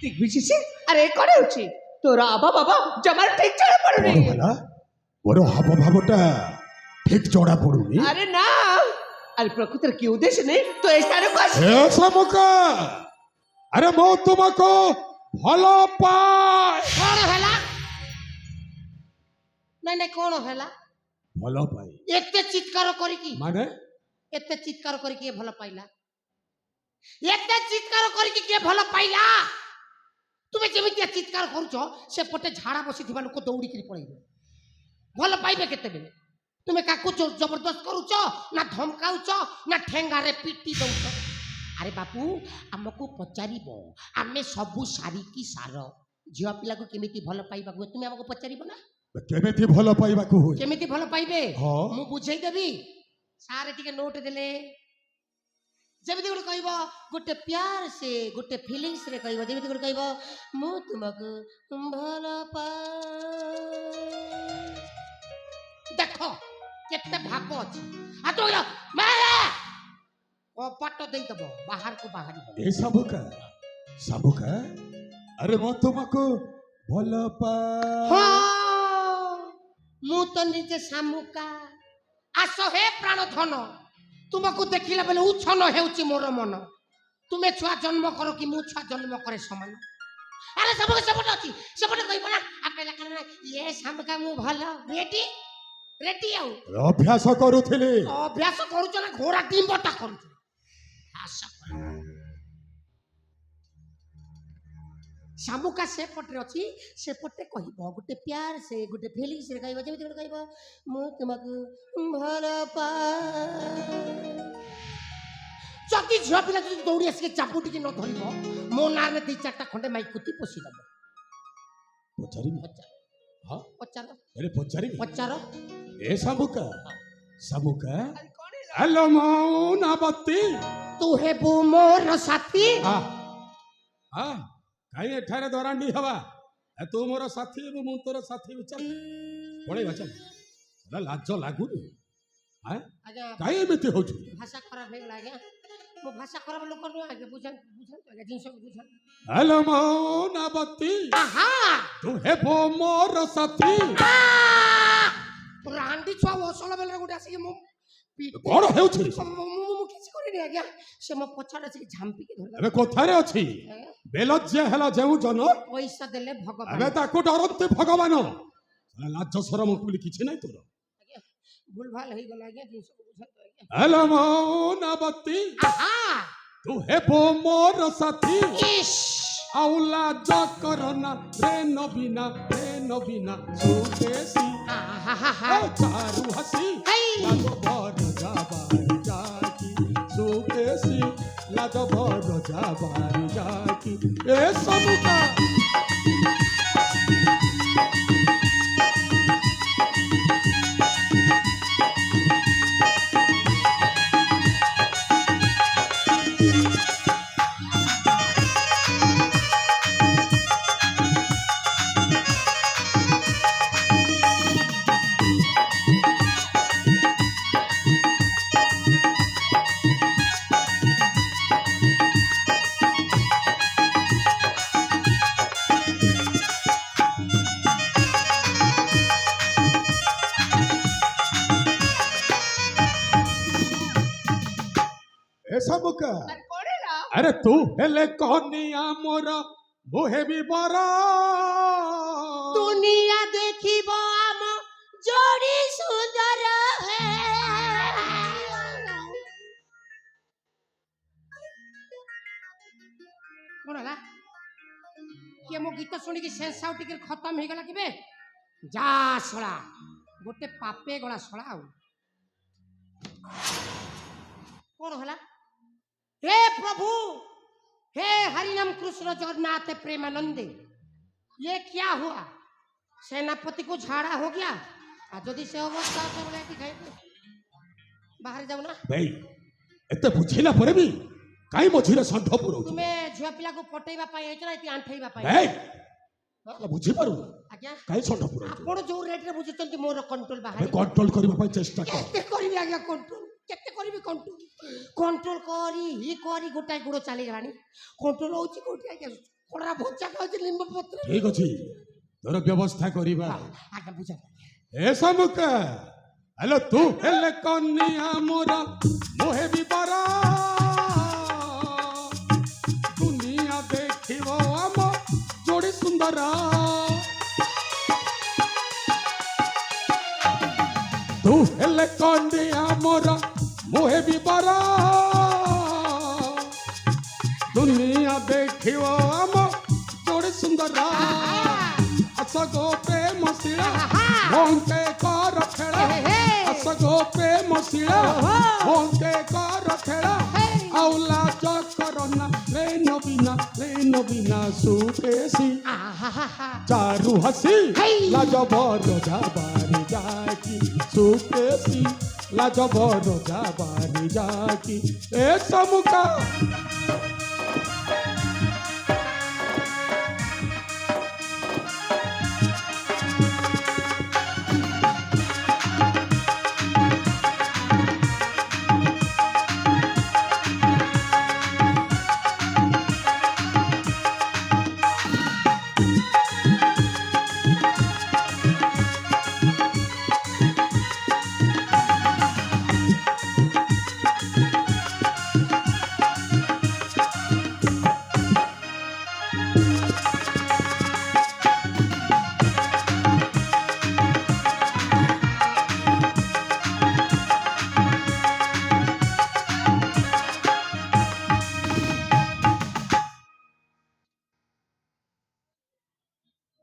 দিগ্বিজয় আরে করে উঠি তোরা আবা বাবা জমার ঠিক জড়া পড়ুনি ওর হাবভাবটা ঠিক জড়া পড়ুনি আরে না আরে প্রকৃতির কি উদ্দেশ্য নেই তো এই স্থানে বস শামুকা আরে মো তোমাকে ভালো পায় কোন হেলা নাই নাই কোন হেলা ভালো পাই এতে চিৎকার করি কি মানে এতে চিৎকার করি কি ভালো পাইলা এতে চিৎকার করি কি ভালো পাইলা তুমি যেমিতি চিৎকার করছ সে পটে ঝাড়া বসিଥିବା লোক দৌড়িকি পড়াইবে ভাল পাইবে কেতেবেলে তুমি কাকু জবরদস্ত করুছ না ধমকাউছ না ঠেঙ্গারে পিটি দৌছ আরে বাপু আমକୁ পচারিব ଆମେ ସବୁ ସାରିକି ସାର ଝିଅ ପିଲାକୁ କେମିତି ଭଲ ପାଇବାକୁ তুমি ଆମକୁ ପଚାରିବ ନା କେମିତି ଭଲ ପାଇବାକୁ ହୁଏ କେମିତି ଭଲ ପାଇବେ ହଁ ମୁଁ ବୁଝେଇ ଦେବି ସାରେ ଟିକେ ନୋଟ ଦେଲେ ଯେମିତି ଗୋଟେ କହିବ ଗୋଟେ ପ୍ୟାର ସେ ଗୋଟେ ଫିଲିଂସ ରେ କହିବ ଯେମିତି ଗୋଟେ କହିବ ମୁଁ ତୁମକୁ ଭଲ ପାଏ ଦେଖ କେତେ ଭାବ ଅଛି ଆଉ ତୁ କପାଟ ଦେଇଦବ ବାହାରକୁ ବାହାରିବ ଏ ସାବୁକା ଆରେ ମୁଁ ତୁମକୁ ଭଲ ପାଏ ମୁଁ ତ ନିଜେ ଶାମୁକା ଆସ ହେ ପ୍ରାଣ ଧନ ତୁମକୁ ଦେଖିଲା ବେଲେ ଉଚ୍ଛନ ହେଉଛି ମୋର ମନ ତୁମେ ଛୁଆ ଜନ୍ମ କର କି ମୁଁ ଛୁଆ ଜନ୍ମ କରେ ସମାନ ଆରେ ସବୁକେ ସେପଟେ ଅଛି ସେପଟେ କହିବ ନା ଆପେଲା କାରଣ ଇଏ ଶାମୁକା ମୁଁ ଭଲ ରେଡି ରେଡି ଆଉ ଅଭ୍ୟାସ କରୁଥିଲି ଅଭ୍ୟାସ କରୁଛ ନା ଘୋଡ଼ା ଡିମ୍ବଟା କରୁଛ ଶାମୁକା ସେପଟରେ ଅଛି ସେପଟେ କହିବ ଗୋଟେ ପ୍ୟାର ସେ ଗୋଟେ ଫିଲିଂସ ରେ କହିବ ଯେମିତି ଗୋଟେ କହିବ ମୁଁ ତୁମକୁ ଭଲ ପାଏ ଯଦି ଝିଅ ପିଲା ଯଦି ଦୌଡ଼ି ଆସିକି ଚାପୁ ଟିକେ ନ ଧରିବ ମୋ ନାଁରେ 2-4ଟା ଖଣ୍ଡେ ମାଇକୁତି ପୋଷିଦବ ପଚାରିବି ହଁ ପଚାର ଆରେ ପଚାରିବି ପଚାର ଏ ସାବୁକା ହେଲୋ ମୌନାବତୀ ତୁ ହେବୁ ମୋର ସାଥୀ କାହିଁ ଏଠାରେ ଦରାଣ୍ଡି ହବା ତୁ ମୋର ସାଥୀ ଏବଂ ମୁଁ ତୋର ସାଥୀ ଚାଲ ପଳେଇବା ଚାଲ ଲାଜ ଲାଗୁନି କାହିଁ ଏମିତି ହଉଛୁ ଭାଷା ଖରାପ ହେଇଗଲା ଆଜ୍ଞା ମୋ ଭାଷା ଖରାପ ଲୋକ ନୁହେଁ ଆଜ୍ଞା ବୁଝାନ୍ତୁ ଆଜ୍ଞା ଜିନିଷକୁ ବୁଝାନ୍ତୁ ହେଲୋ ମୌନାବତୀ ତୁ ହେବୁ ମୋର ସାଥୀ ରାଣ୍ଡି ଛୁଆ ଅସଲ ବେଳରେ ଗୋଟେ ଆସିକି ମୁଁ କଣ ହେଉଛି ମୁଁ କିଛି କରିନି ଆଜ୍ଞା ସେ ମୋ ପଛାରେ ଆସିକି ଝାମ୍ପିକି ଧରିଲା ଏବେ କଥାରେ ଅଛି ବେଲଜ୍ୟା ହେଲା ଯେଉଁ ଜନ ପଇସା ଦେଲେ ଭଗବାନ ଏବେ ତାକୁ ଡରନ୍ତି ଭଗବାନ ଲାଜ ସରମ ବୋଲି କିଛି ନାହିଁ ତୋର ଆଜ୍ଞା ଭୁଲ ଭାଲ ହେଇଗଲା ଆଜ୍ଞା ଜିନିଷକୁ ବୁଝାନ୍ତୁ ଆଜ୍ଞା ହେଲୋ ମୌନାବତୀ ତୁ ହେବୁ ମୋର ସାଥୀ ଆଉ ଲାଜ କରନା ରେ ନବୀନା ସୁଦେଶୀ ଚାରୁ ହସି ଲାଜ ଭର ଯାବାରି ଯାକି ସୁଦେଶୀ ଲାଜ ଭର ଯାବାରି ଯାକି ଏ ସବୁକା ସାବୁକା ଆରେ ତୁ ହେଲେ କନିଆ ମୋର ମୁଁ ହେବି ବର ଦୁନିଆ ଦେଖିବ ଆମ ଯୋଡ଼ି ସୁନ୍ଦର କଣ ହେଲା କିଏ ମୋ ଗୀତ ଶୁଣିକି ସେନ୍ସ ଆଉ ଟିକେ ଖତମ ହେଇଗଲା କିବେ ଯା ଶଳା ଗୋଟେ ପାପେ ଗଳା ଶଳା ଆଉ କଣ ହେଲା हे प्रभु हे हरिनाम कृष्ण जगन्नाथ प्रेमानंदे ये क्या हुआ सेनापति को झाड़ा हो गया जदि से अवस्था बाहर जाऊ ना भाई एते बुझिला परे भी काई मझिरे संठ पुरो तुमे झिया पिला को पटेइबा पाई एचरा इति आंठेइबा पाई भाई बुझी पारू आज्ञा काई संठ पुरो आपण जो रेट रे बुझुचंती मोर कंट्रोल बाहर कंट्रोल करबा पाई चेष्टा कर केते करबी आज्ञा कंट्रोल କେତେ କରିବି କଣ୍ଟ୍ରୋଲ କରି ଗୋଟାଏ ଗୋଡ଼ ଚାଲିଗଲାଣି କଣ୍ଟ୍ରୋଲ ହଉଛି କୋଉଠି ଆଜ୍ଞା ଖରା ଭଜା ଖାଉଛି ଲିମ୍ବ ପତ୍ର ଠିକ ଅଛି ତୋର ବ୍ୟବସ୍ଥା କରିବା ଆଜ୍ଞା ବୁଝା ଏ ସମୁକା ହେଲୋ ତୁ ହେଲେ କନିଆ ମୋର ମୁହେ ବିବର ଦୁନିଆ ଦେଖିବ ଆମ ଯୋଡ଼ି ସୁନ୍ଦର ତୁ ହେଲେ କନିଆ ମୋର ମୁହେ ବିବର ଦୁନିଆ ଦେଖିବ ଆମ ଯୋଡ଼ି ସୁନ୍ଦର ଆସ ଗो ପ୍ରେମ ଶିଳା ଭୋଙ୍କେ କର ଖେଳ ଆସ ଗो ପ୍ରେମ ଶିଳା ଭୋଙ୍କେ କର ଖେଳ ଆଉ ଲାଜ କରନା ରେନ ବିନା ସୁକେଶୀ ଚାରୁ ହସି ଲାଜ ବର ଯାବାରେ ଯାକି ସୁକେଶୀ ଲାଜ ବର ଯାବାରେ ଯାକି ଏ ସମୁକା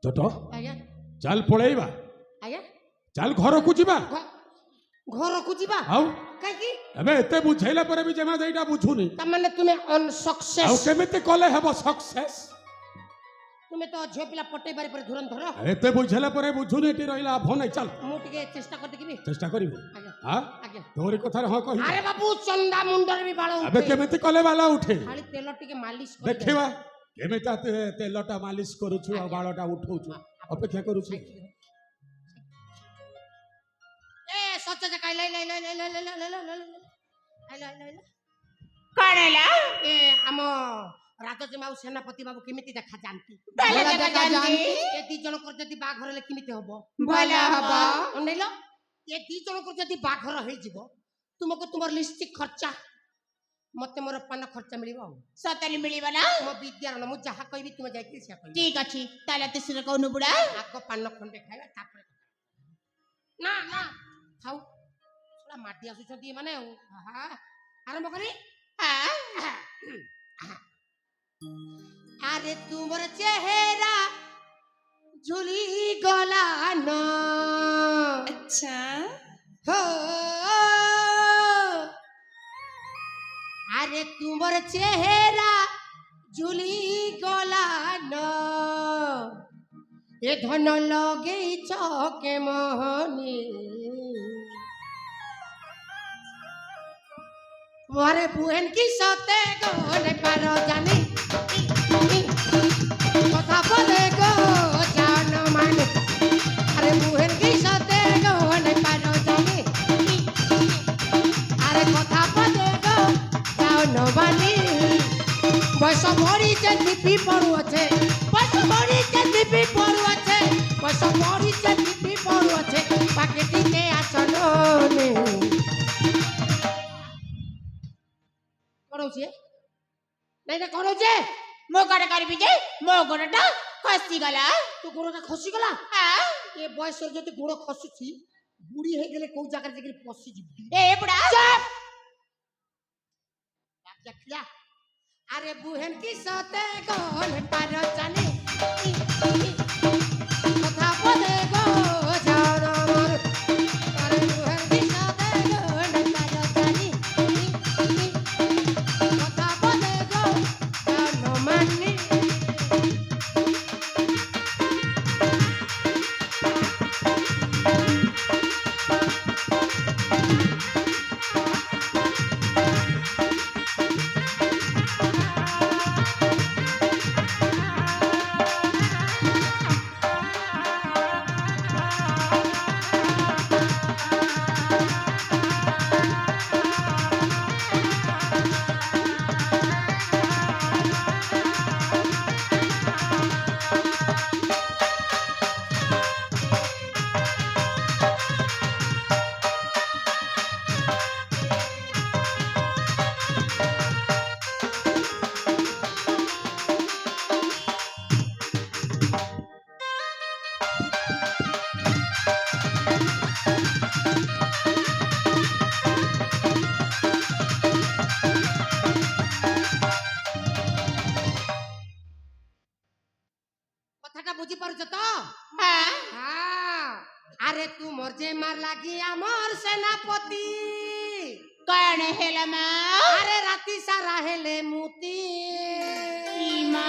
ଛୋଟ ଆଜ୍ଞା ଚାଲ ପଳେଇବା ଆଜ୍ଞା ଚାଲ ଘରକୁ ଯିବା ଘରକୁ ଯିବା ଆଉ କାହିଁକି ଏବେ ଏତେ ବୁଝେଇଲା ପରେ ବି ଜମା ଏଇଟା ବୁଝୁନି ତାମାନେ ତୁମେ ଆଉ ଅନସକ୍ସେସ୍ କେମିତି କଲେ ହେବ ସକ୍ସେସ୍ ତୁମେ ତ ଝିଅ ପିଲା ପଟେଇବାରେ ପରେ ଧୁରନ୍ଧର ଏତେ ବୁଝେଇଲା ପରେ ବୁଝୁନି ଏଠି ରହିଲା ଲାଭ ନାହିଁ ଚାଲ ମୁଁ ଟିକେ ଚେଷ୍ଟା କରିଦେବି ଚେଷ୍ଟା କରିବୁ ଆଜ୍ଞା ହଁ ଆଜ୍ଞା ତୋରି କଥାରେ ହଁ କହିବୁ ଆରେ ବାବୁ ଚନ୍ଦା ମୁଣ୍ଡରେ ବି ବାଳ ଏବେ ଉଠେ କେମିତି କଲେ ବାଲା ଉଠେ ଖାଲି ତେଲ ଟିକେ ମାଲିସ କରି ଦେଖିବା କେମିତି ତେଲଟା ମାଲିସ କରୁଛୁ ଆଉ ବାଳଟା ଉଠଉଛୁ ଅପେକ୍ଷା କରୁଛୁ ଏ ସଚ ଜକା লাই লাই লাই লাই লাই লাই লাই লাই লাই କଣ ହେଲା ଏ ଆମ ରାଜଜେମା ଆଉ ସେନାପତି ବାବୁ କେମିତି ଦେଖାଯାନ୍ତି ଭଲ ଦେଖାଯାନ୍ତି। ଏ ଦି ଜଣଙ୍କର ଯଦି ବାହାଘର ହେଲେ କେମିତି ହବ ଭଲ ହବ ଅନେଇଲ ଏ ଦି ଜଣଙ୍କର ଯଦି ବାହାଘର ହେଇଯିବ ତୁମକୁ ତୁମର ଲିପଷ୍ଟିକ ଖର୍ଚ୍ଚା ମତେ ମୋର ପାନ ଖର୍ଚ୍ଚା ମିଳିବ ଆଉ ସତରେ ମିଳିବ ନା ମୋ ବିଦ୍ୟାରଣ ମୁଁ ଯାହା କହିବି ତୁମେ ଯାଇକି ସେୟା କହିବ ଠିକ ଅଛି ତାହେଲେ ତିସିରେ କହୁନୁ ବୁଢା ଆଗ ପାନ ଖଣ୍ଡେ ଖାଇବା ତାପରେ ନା ନା ଖାଉ ଶଳା ମାଟି ଆସୁଛନ୍ତି ଏମାନେ ଆଉ ଆହା ଆରମ୍ଭ କରି আরে তোমার চেহারা ঝুলি গলানো আচ্ছা হো আরে তোমার চেহারা ঝুলি গলানো এ ধন লগেই চকে মোহনী ওরে বুহেন কি সতে গনে পারো জানি কথা বলে গো জান মানে আরে বুহেন কি সতে গনে পারো জানি আরে কথা বলে গো জান মানে বয়স মরিছে দিপি পড়ু আছে বয়স মরিছে দিপি পড়ু আছে বয়স মরিছে দিপি পড়ু আছে পাকেটিতে আসলো নে করছে নাই না করছে ମୋ କଣ କରିବି ଯେ ମୋ ଗୋଡଟା ଖସିଗଲା ତୋ ଗୋଡଟା ଖସିଗଲା ହଁ ଏ ବୟସରେ ଯଦି ଗୋଡ ଖସୁଛି ବୁଢୀ ହେଇଗଲେ କୋଉ ଜାଗାରେ ଯାଇକି ପଶିଯିବି ଏ ବୁଢା ଦେଖିଲା আরে বুহেন কি সতে গনে পারো জানি কথা বলে গো জান আমার আরে বুহেন কি সতে গনে পারো জানি কথা বলে গো জান মানে বুঝি পারছ তো হ্যাঁ হ্যাঁ আরে তুমর যে মার লাগি আমার সেনাপতি কণ হেলা মা আরে রাতি সারা হেলে মুতি মা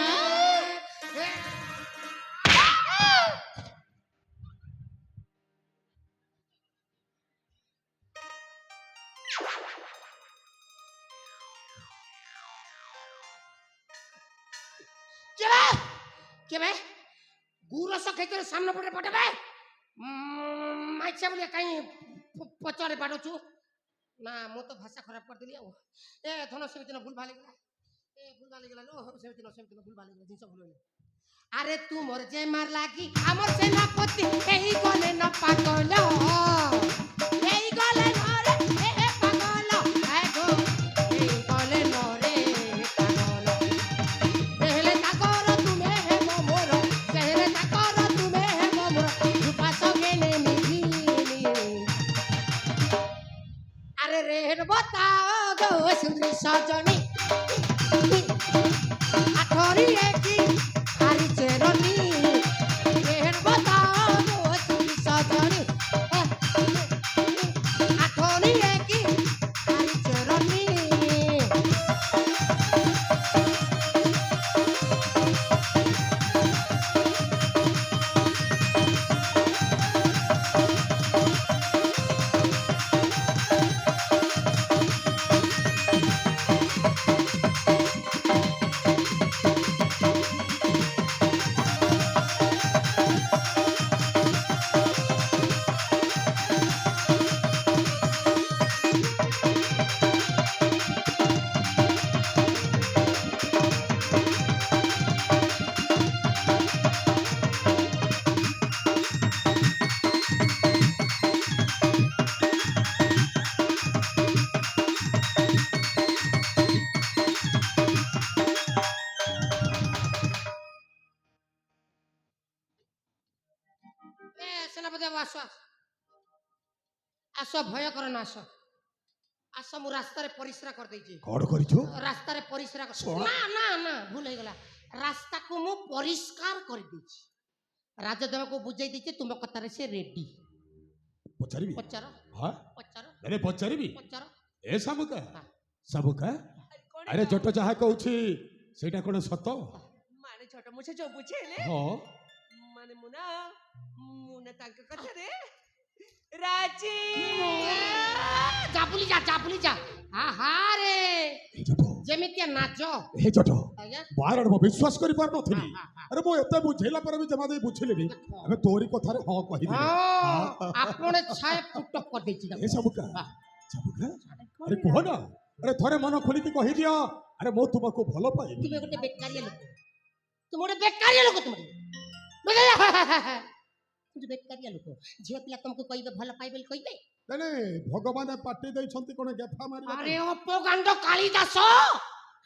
কেবে কেবে গুরস খেতে সামনে পড়ে পটাবে মাইছা বলে কাই পচারে বাড়ুছু না মো তো ভাষা খারাপ করে দিলি এ ধন সেমিতি ভুল ভালি গলা এ ভুল ভালি গলা লো সেমিতি ভুল ভালি গলা জিনিস ভুল হইলো আরে তুমর যে মার লাগি আমার সেনাপতি এই গলে ন পাগল এই গলে নরে এ পাগল আয় গো এই গলে নরে পাগল সেহলে তাকর তুমে হে মোর সেহলে তাকর তুমে হে মোর রূপা সঙ্গে নে মিলি আরে রের बताओ গো সুন্দরী সজনী আঠরি একি হারি চেরনি রের बताओ গো সুন্দরী সজনী আঠরি একি হারি চেরনি সেনাপতি বাবু আস আস ভয় কর না আস আস মু রাস্তায় পরিশ্রা করে দেইছি କଣ କରିଛୁ রাস্তায় পরিশ্রা শোন। না না না ভুল হয়ে গলা রাস্তাକୁ মু পরিষ্কার করে ଦେଇছি রাজদেবକୁ বুঝাই ଦେଇছি ତୁମ କଥାରେ ସେ ରେଡି ପଚାରିବି ପଚାର ହଁ ପଚାର ଆରେ ପଚାରିବି ପଚାର ଏ ସାମୁକା ହଁ। ସାମୁକା କଣ ଆରେ ଜଟ ଯାହା କହୁଛି ସେଇଟା କଣ ସତ ମାନେ ଛୋଟ ମୁଛ ଯୋଉ ବୁଝେଇଲେ ହଁ ମାନେ ମୁନା ତାଙ୍କ କଥାରେ ରାଜି ଚାପୁଲି ଯା ଆହା ରେ ଏ ଜଟ ଯେମିତିଆ ନାଚ ଏ ଜଟ ଆଜ୍ଞା ବାରଣ ମୁଁ ବିଶ୍ୱାସ କରିପାରୁନଥିଲି ହଁ, ହଁ। ଆରେ ମୁଁ ଏତେ ବୁଝେଇଲା ପରେ ବି ଜମା ଦେଇ ବୁଝିଲିନି ଏବେ ତୋରି କଥାରେ ହଁ କହିଦେଲି ହଁ ଆପଣ ଛାଏ ପୁଟକ କରିଦେଇଛି ଏ ତାକୁ। ସାମୁକା ହଁ। ସାମୁକା ଆରେ କୁହ ନା ଆରେ ଥରେ ମନ ଖୋଲିକି କହିଦିଅ ଆରେ ମୁଁ ତୁମକୁ ଭଲ ପାଇବି ତୁମେ ଗୋଟେ ବେକାରିଆ ଲୋକ ତୁମେ ଗୋଟେ ବେକାରିଆ ଲୋକ ତୁମେ ବେକାରିଆ ଲୋକ ଝିଅ ପିଲା ତମକୁ କହିବେ ଭଲ ପାଇବେ ବୋଲି କହିବେ ନାଇଁ ଭଗବାନ ପାଟି ଦେଇଛନ୍ତି କଣ ଗେଫା ମାରିବା ଆରେ ଅପଗାଣ୍ଡ କାଳିଦାସ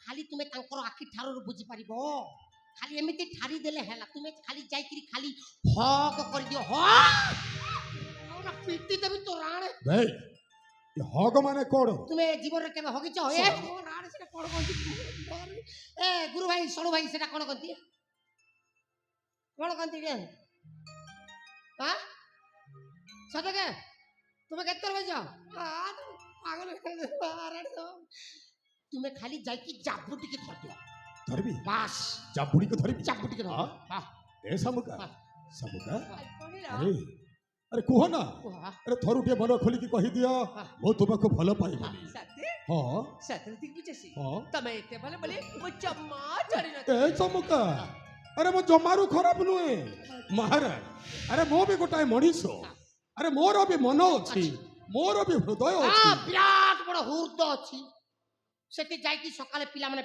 ଖାଲି ତୁମେ ତାଙ୍କର ଆଖି ଠାରରୁ ବୁଝିପାରିବ ଖାଲି ଏମିତି ଠାରି ଦେଲେ ହେଲା ତୁମେ ଖାଲି ଯାଇକିରି ଖାଲି ହକ କରିଦିଅ ପିଟି ଦେବି ତୋ ରାଣେ ଭାଇ ଏ ହଗ ମାନେ କଣ ତୁମେ ଜୀବନରେ କେବେ ହଗିଛ ଏ ମୋ ରାଣେ ସେଟା କଣ କହନ୍ତି ଏ ଗୁରୁ ଭାଇ ସଣୁ ଭାଇ ସେଟା କଣ କହନ୍ତି କଣ କହନ୍ତି ରେ ହଁ ସତକେ ତୁମେ କେତେ ରହିଛ ପାଗଲ ତୁମେ ଖାଲି ଯାଇକି ଜାବୁ ଟିକେ ଧରିଦିଅ ଧରିବି ବାସ୍ ଚାପୁଡିକୁ ଧରିବି ଜାବୁ ଟିକେ ଧର ଏ ସାମୁକା ହଁ। ସାମୁକା କଣ ଆରେ ଆରେ କୁହ ନା କୁହ ଆରେ ଥରୁଟିଏ ମନ ଖୋଲିକି କହିଦିଅ ମୁଁ ତୁମକୁ ଭଲ ପାଇବିନି ସତେ ହଁ ସତରେ ଠିକ ବୁଝେସି ହଁ ତମେ ଏତେ ଭଲ ବୋଲି ମୁଁ ଜମା ଜାଣି ଏ ନଥିଲି ଚମକା ଆରେ ମୁଁ ଜମାରୁ ଖରାପ ନୁହେଁ ମହାରାଜ ଆରେ ମୁଁ ବି ଗୋଟାଏ ମଣିଷ ଆରେ ମୋର ବି ମନ ଅଛି ମୋର ବି ହୃଦୟ ଅଛି ବିରାଟ ବଡ ହୃଦ ଅଛି ସେଠି ଯାଇକି ସକାଳେ ପିଲାମାନେ